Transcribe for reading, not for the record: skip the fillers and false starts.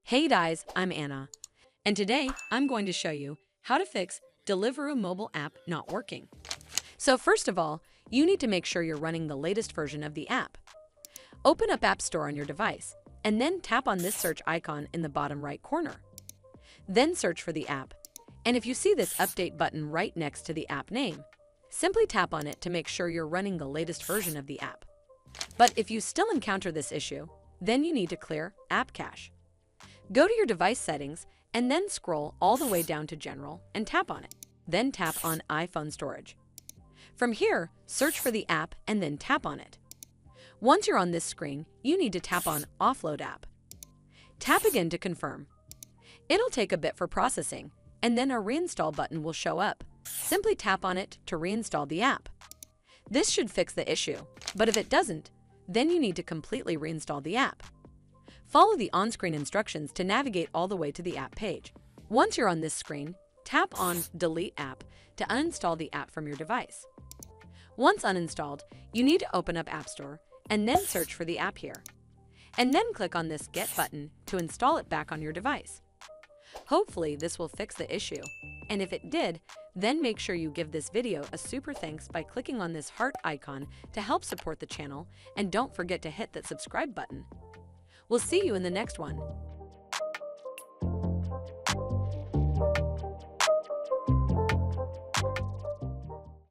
Hey guys, I'm Anna, and today I'm going to show you how to fix Deliveroo mobile app not working. So first of all, you need to make sure you're running the latest version of the app. Open up App Store on your device, and then tap on this search icon in the bottom right corner. Then search for the app, and if you see this update button right next to the app name, simply tap on it to make sure you're running the latest version of the app. But if you still encounter this issue, then you need to clear App Cache. Go to your device settings and then scroll all the way down to General and tap on it. Then tap on iPhone Storage. From here, search for the app and then tap on it. Once you're on this screen, you need to tap on Offload App. Tap again to confirm. It'll take a bit for processing, and then a Reinstall button will show up. Simply tap on it to reinstall the app. This should fix the issue, but if it doesn't, then you need to completely reinstall the app. Follow the on-screen instructions to navigate all the way to the app page. Once you're on this screen, tap on Delete App to uninstall the app from your device. Once uninstalled, you need to open up App Store and then search for the app here. And then click on this Get button to install it back on your device. Hopefully this will fix the issue, and if it did, then make sure you give this video a super thanks by clicking on this heart icon to help support the channel, and don't forget to hit that subscribe button. We'll see you in the next one.